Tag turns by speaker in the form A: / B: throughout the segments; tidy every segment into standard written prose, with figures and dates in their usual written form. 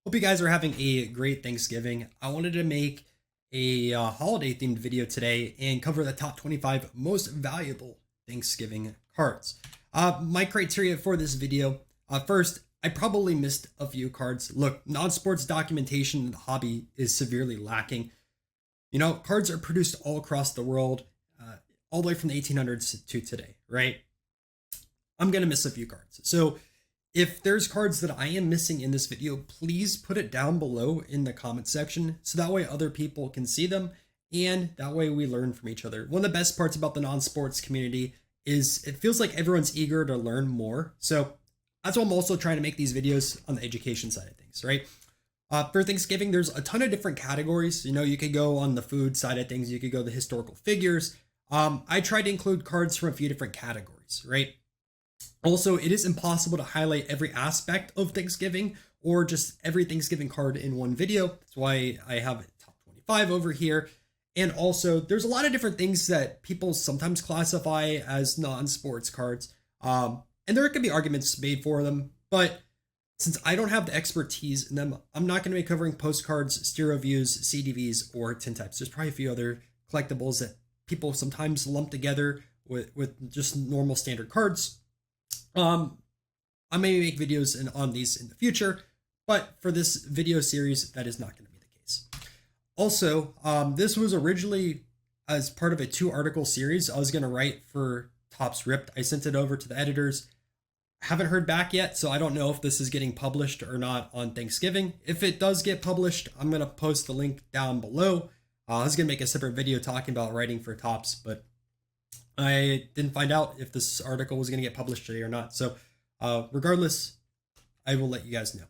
A: Hope you guys are having a great Thanksgiving. I wanted to make a holiday themed video today and cover the top 25 most valuable Thanksgiving cards. My criteria for this video, first, I probably missed a few cards. Look, non-sports documentation in the hobby is severely lacking. You know, cards are produced all across the world, all the way from the 1800s to today, right? I'm going to miss a few cards. So if there's cards that I am missing in this video, please put it down below in the comment section so that way other people can see them and that way we learn from each other. One of the best parts about the non-sports community is it feels like everyone's eager to learn more. So that's why I'm also trying to make these videos on the education side of things, right? For Thanksgiving, there's a ton of different categories. You know, you could go on the food side of things, you could go the historical figures. I tried to include cards from a few different categories, right? Also, it is impossible to highlight every aspect of Thanksgiving or just every Thanksgiving card in one video. That's why I have a top 25 over here. And also, there's a lot of different things that people sometimes classify as non-sports cards. And there could be arguments made for them, but since I don't have the expertise in them, I'm not going to be covering postcards, stereo views, CDVs, or tin types. There's probably a few other collectibles that people sometimes lump together with just normal standard cards. I may make videos on these in the future, but for this video series, that is not going to be the case. Also, this was originally as part of a 2-article series I was going to write for Topps Ripped. I sent it over to the editors. Haven't heard back yet, so I don't know if this is getting published or not on Thanksgiving. If it does get published, I'm going to post the link down below. I was going to make a separate video talking about writing for Topps, but I didn't find out if this article was going to get published today or not. So regardless, I will let you guys know.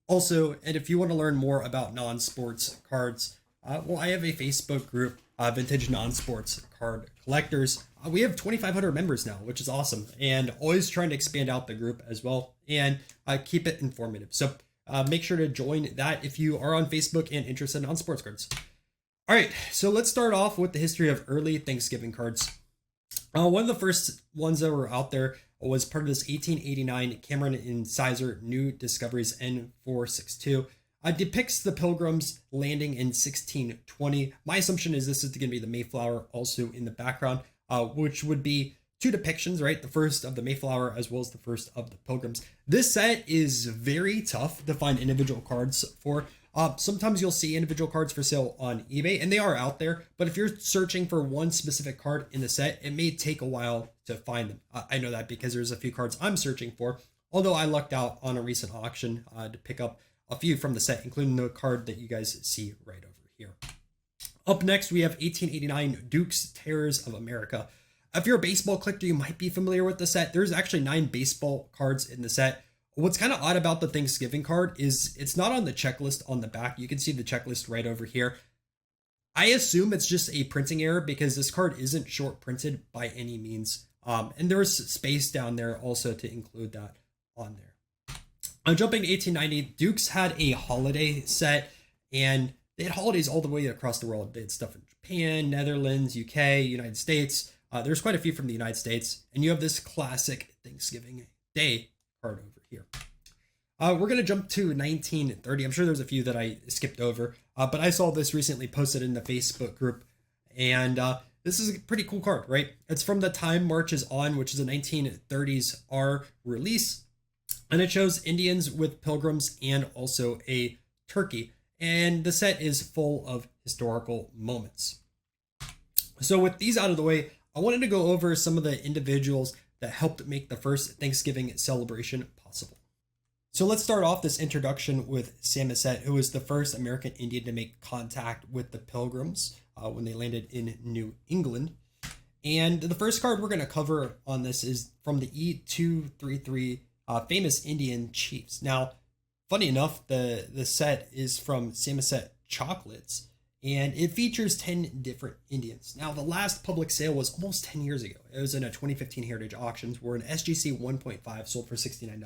A: Also, and if you want to learn more about non-sports cards, well, I have a Facebook group, Vintage Non-Sports Card Collectors. We have 2,500 members now, which is awesome. And always trying to expand out the group as well and keep it informative. So make sure to join that if you are on Facebook and interested in non-sports cards. All right, so let's start off with the history of early Thanksgiving cards. One of the first ones that were out there was part of this 1889 Cameron and Sizer New Discoveries N462. Depicts the Pilgrims landing in 1620. My assumption is this is going to be the Mayflower also in the background, which would be two depictions, right? The first of the Mayflower as well as the first of the Pilgrims. This set is very tough to find individual cards for. Sometimes you'll see individual cards for sale on eBay, and they are out there. But if you're searching for one specific card in the set, it may take a while to find them. I know that because there's a few cards I'm searching for, although I lucked out on a recent auction to pick up a few from the set, including the card that you guys see right over here. Up next, we have 1889 Duke's Terrors of America. If you're a baseball collector, you might be familiar with the set. There's actually 9 baseball cards in the set. What's kind of odd about the Thanksgiving card is it's not on the checklist on the back. You can see the checklist right over here. I assume it's just a printing error because this card isn't short printed by any means. And there's space down there also to include that on there. I'm jumping to 1890. Dukes had a holiday set and they had holidays all the way across the world. They had stuff in Japan, Netherlands, UK, United States. There's quite a few from the United States. And you have this classic Thanksgiving Day card over here. We're going to jump to 1930. I'm sure there's a few that I skipped over, but I saw this recently posted in the Facebook group, and this is a pretty cool card, right? It's from the Time Marches On, which is a 1930s R release, and it shows Indians with pilgrims and also a turkey, and the set is full of historical moments. So with these out of the way, I wanted to go over some of the individuals that helped make the first Thanksgiving celebration possible. So let's start off this introduction with Samoset, who was the first American Indian to make contact with the Pilgrims when they landed in New England. And the first card we're going to cover on this is from the E233 Famous Indian Chiefs. Now, funny enough, the set is from Samoset Chocolates, and it features 10 different Indians. Now, the last public sale was almost 10 years ago. It was in a 2015 Heritage Auctions where an SGC 1.5 sold for $69.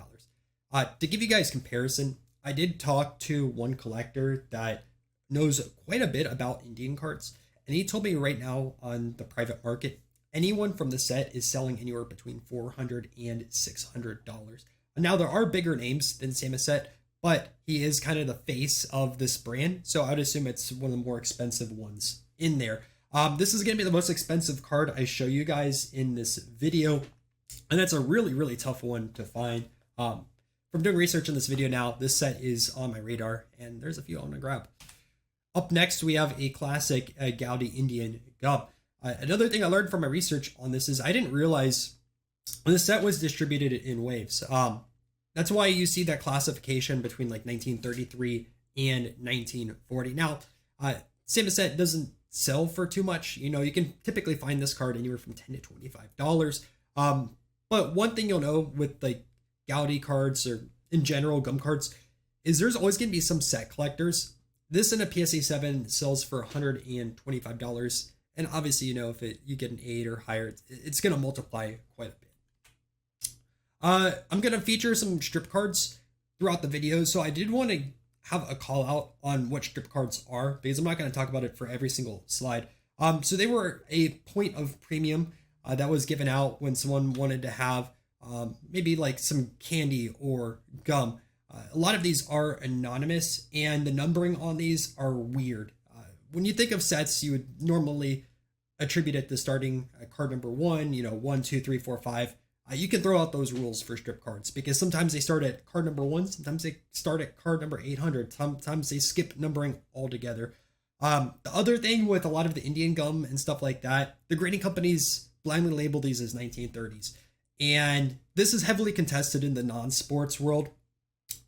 A: To give you guys comparison, I did talk to one collector that knows quite a bit about Indian cards, and he told me right now on the private market, anyone from the set is selling anywhere between $400 and $600. Now, there are bigger names than Samoset, but he is kind of the face of this brand. So I would assume it's one of the more expensive ones in there. This is going to be the most expensive card I show you guys in this video. And that's a really, really tough one to find. From doing research in this video now, this set is on my radar, and there's a few I want to grab. Up next, we have a classic Gaudi Indian gum. Another thing I learned from my research on this is I didn't realize the set was distributed in waves. That's why you see that classification between like 1933 and 1940. Now, same set doesn't sell for too much. You know, you can typically find this card anywhere from $10 to $25. But one thing you'll know with like Gaudi cards or in general gum cards is there's always going to be some set collectors. This in a PSA 7 sells for $125. And obviously, you know, if you get an 8 or higher, it's going to multiply quite a bit. I'm going to feature some strip cards throughout the video. So I did want to have a call out on what strip cards are, because I'm not going to talk about it for every single slide. So they were a point of premium that was given out when someone wanted to have maybe like some candy or gum. A lot of these are anonymous, and the numbering on these are weird. When you think of sets, you would normally attribute it to starting at card number 1, you know, 1, 2, 3, 4, 5. You can throw out those rules for strip cards because sometimes they start at card number 1, sometimes they start at card number 800, sometimes they skip numbering altogether. The other thing with a lot of the Indian gum and stuff like that, the grading companies blindly label these as 1930s. And this is heavily contested in the non-sports world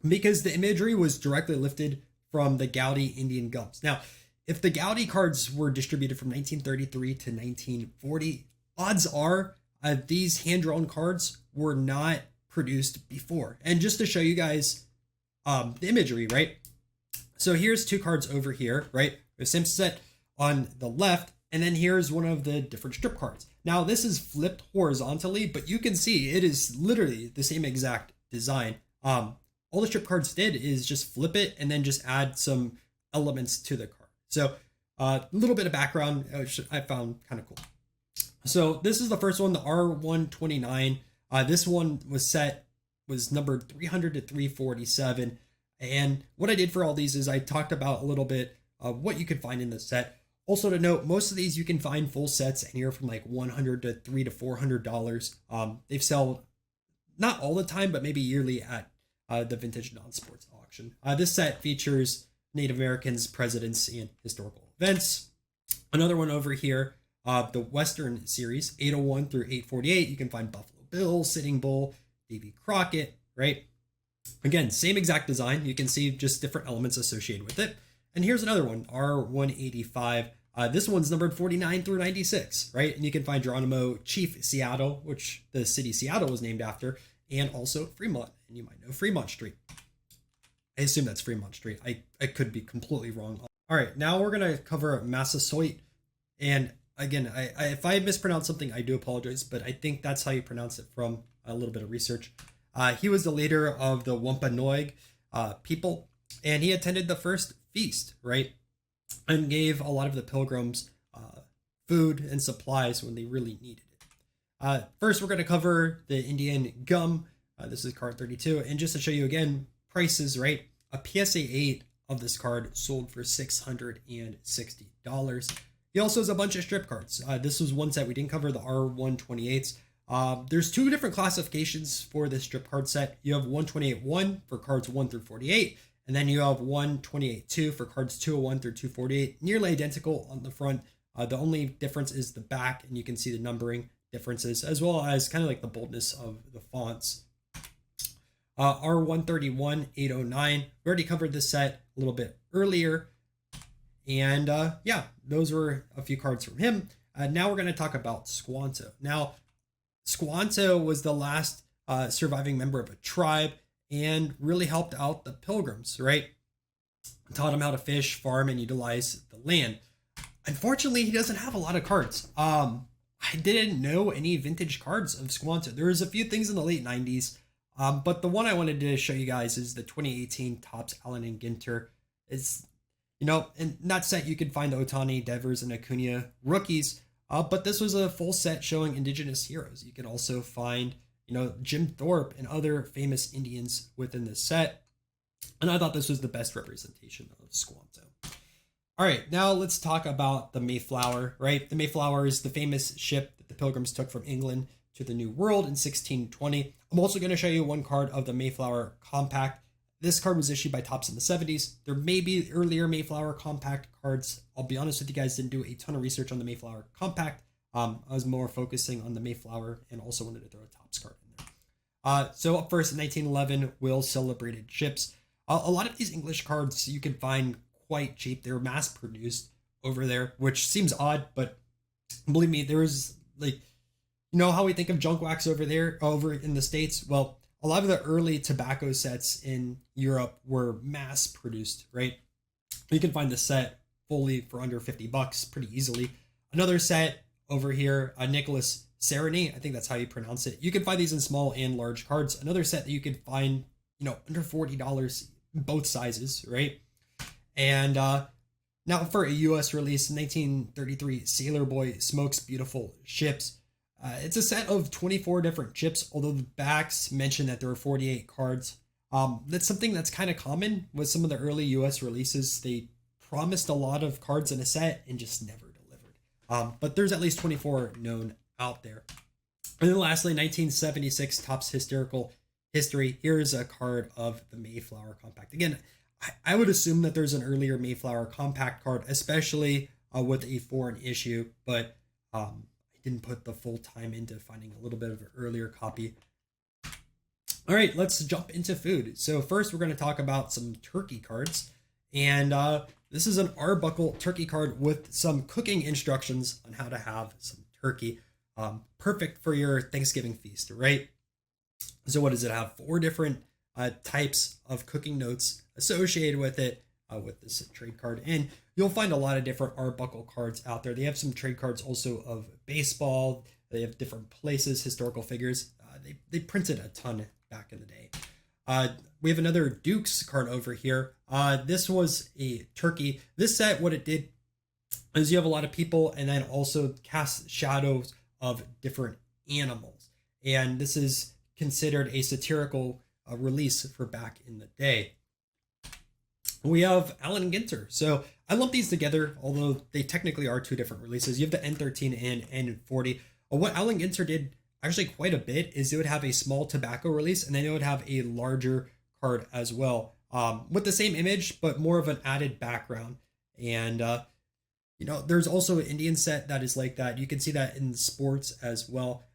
A: because the imagery was directly lifted from the Gaudi Indian gums. Now, if the Gaudi cards were distributed from 1933 to 1940, odds are these hand-drawn cards were not produced before. And just to show you guys the imagery, right? So here's 2 cards over here, right? The same set on the left, and then here's one of the different strip cards. Now this is flipped horizontally, but you can see it is literally the same exact design. All the strip cards did is just flip it and then just add some elements to the card. So a little bit of background, which I found kind of cool. So this is the first one, the R129. This one was numbered 300 to 347. And what I did for all these is I talked about a little bit of what you could find in the set. Also to note, most of these you can find full sets anywhere from like $100 to $300 to $400. They've sold not all the time, but maybe yearly at the vintage non-sports auction. This set features Native Americans, presidents, and historical events. Another one over here, the Western series, 801 through 848. You can find Buffalo Bill, Sitting Bull, Davy Crockett, right? Again, same exact design. You can see just different elements associated with it. And here's another one, R185. This one's numbered 49 through 96, right? And you can find Geronimo Chief Seattle, which the city Seattle was named after, and also Fremont. And you might know Fremont Street. I assume that's Fremont Street. I could be completely wrong. All right, now we're going to cover Massasoit. And again, if I mispronounce something, I do apologize, but I think that's how you pronounce it from a little bit of research. He was the leader of the Wampanoag people, and he attended the first feast, right? And gave a lot of the pilgrims food and supplies when they really needed it. First, we're going to cover the Indian gum. This is card 32. And just to show you again, prices, right? A PSA 8 of this card sold for $660. He also has a bunch of strip cards. This was one set we didn't cover, the R128s. There's 2 different classifications for this strip card set. You have 128-1 for cards 1 through 48. And then you have 128-2 for cards 201 through 248, nearly identical on the front. The only difference is the back, and you can see the numbering differences, as well as kind of like the boldness of the fonts. R131, 809. We already covered this set a little bit earlier. And yeah, those were a few cards from him. Now we're going to talk about Squanto. Now, Squanto was the last surviving member of a tribe, and really helped out the pilgrims, right? Taught them how to fish, farm, and utilize the land. Unfortunately, he doesn't have a lot of cards. I didn't know any vintage cards of Squanto. There was a few things in the late 90s, but the one I wanted to show you guys is the 2018 Topps Allen and Ginter. It's, you know, in that set you could find the Otani, Devers, and Acuna rookies, but this was a full set showing indigenous heroes. You could also find, you know, Jim Thorpe and other famous Indians within this set. And I thought this was the best representation of Squanto. All right, now let's talk about the Mayflower, right? The Mayflower is the famous ship that the Pilgrims took from England to the New World in 1620. I'm also going to show you one card of the Mayflower Compact. This card was issued by Topps in the 70s. There may be earlier Mayflower Compact cards. I'll be honest with you guys, didn't do a ton of research on the Mayflower Compact. I was more focusing on the Mayflower and also wanted to throw a Topps card in there. So up first, in 1911, Will celebrated ships. A lot of these English cards you can find quite cheap. They're mass produced over there, which seems odd, but believe me, there is like, you know how we think of junk wax over there, over in the States? Well, a lot of the early tobacco sets in Europe were mass produced, right? You can find the set fully for under $50 pretty easily. Another set over here, Nicholas Serenity, I think that's how you pronounce it. You can find these in small and large cards. Another set that you can find, under $40, both sizes, right? And now for a US release, 1933, Sailor Boy Smokes Beautiful Ships. It's a set of 24 different chips, although the backs mention that there are 48 cards. That's something that's kind of common with some of the early US releases. They promised a lot of cards in a set and just never delivered. But there's at least 24 known out there. And then lastly, 1976, Topps Historical History. Here's a card of the Mayflower Compact. Again, I would assume that there's an earlier Mayflower Compact card, especially with a foreign issue, but I didn't put the full time into finding a little bit of an earlier copy. All right, let's jump into food. So first, we're going to talk about some turkey cards. And this is an Arbuckle turkey card with some cooking instructions on how to have some turkey. Perfect for your Thanksgiving feast, right? So what does it have? 4 different types of cooking notes associated with it, with this trade card. And you'll find a lot of different Arbuckle cards out there. They have some trade cards also of baseball. They have different places, historical figures. They printed a ton back in the day. We have another Dukes card over here. This was a turkey. This set, what it did is you have a lot of people and then also cast shadows of different animals. And this is considered a satirical release for back in the day. We have Allen Ginter. So I lump these together, although they technically are 2 different releases. You have the N13 and N40. What Allen Ginter did actually quite a bit is it would have a small tobacco release and then it would have a larger card as well, with the same image, but more of an added background. And, there's also an Indian set that is like that. You can see that in sports as well.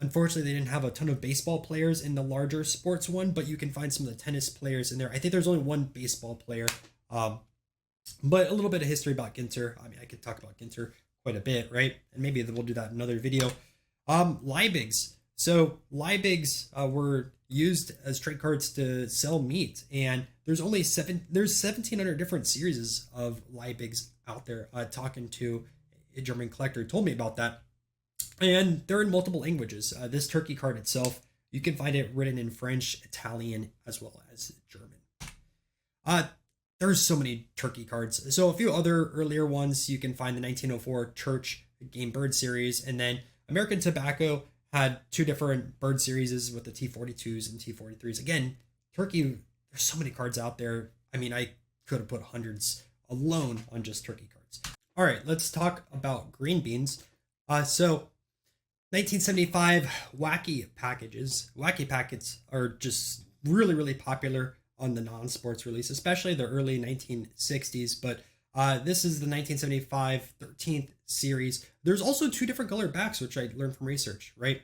A: Unfortunately, they didn't have a ton of baseball players in the larger sports one, but you can find some of the tennis players in there. I think there's only 1 baseball player, but a little bit of history about Ginter. I mean, I could talk about Ginter quite a bit, right? And maybe we'll do that in another video. Liebigs. So Liebigs were used as trade cards to sell meat, and there's 1,700 different series of Liebigs out there. Talking to a German collector told me about that. And they're in multiple languages. This turkey card itself, you can find it written in French, Italian, as well as German. There's so many turkey cards. So a few other earlier ones, you can find the 1904 Church Game Bird series. And then American Tobacco had 2 different bird series with the T42s and T43s. Again, turkey, there's so many cards out there. I mean, I could have put hundreds alone on just turkey cards. All right, let's talk about green beans. So 1975 wacky packages. Wacky packets are just really, really popular on the non-sports release, especially the early 1960s. But this is the 1975 13th series. There's also 2 different color backs, which I learned from research, right?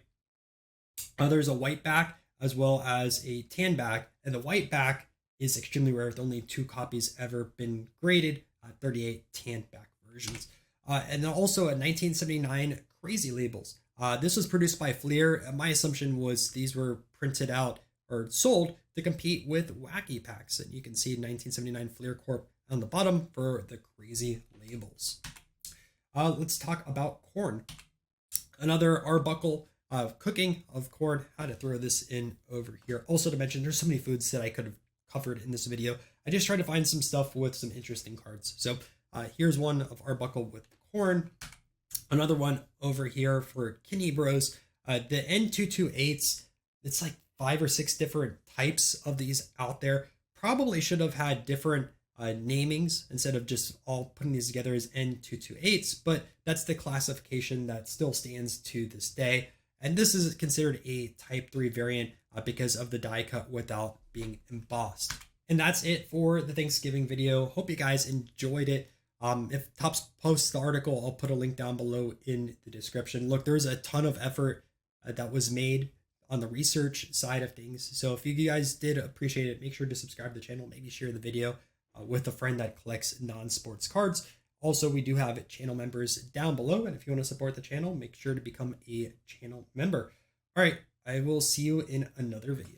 A: There's a white back as well as a tan back. And the white back is extremely rare, with only 2 copies ever been graded, 38 tan back versions. And then also a 1979 Crazy Labels. This was produced by Fleer. My assumption was these were printed out or sold to compete with wacky packs. And you can see 1979 Fleer Corp on the bottom for the Crazy Labels. Let's talk about corn. Another Arbuckle cooking of corn. How to throw this in over here. Also to mention, there's so many foods that I could have covered in this video. I just tried to find some stuff with some interesting cards. So here's one of Arbuckle with corn. Another one over here for Kinney Bros. The N228s, it's like 5 or 6 different types of these out there. probably should have had different namings instead of just all putting these together as N228s, but that's the classification that still stands to this day. And this is considered a Type 3 variant because of the die cut without being embossed. And that's it for the Thanksgiving video. Hope you guys enjoyed it. If Topps posts the article, I'll put a link down below in the description. Look, there's a ton of effort that was made on the research side of things. So if you guys did appreciate it, make sure to subscribe to the channel, maybe share the video with a friend that collects non-sports cards. Also, we do have channel members down below, and if you want to support the channel, make sure to become a channel member. All right, I will see you in another video.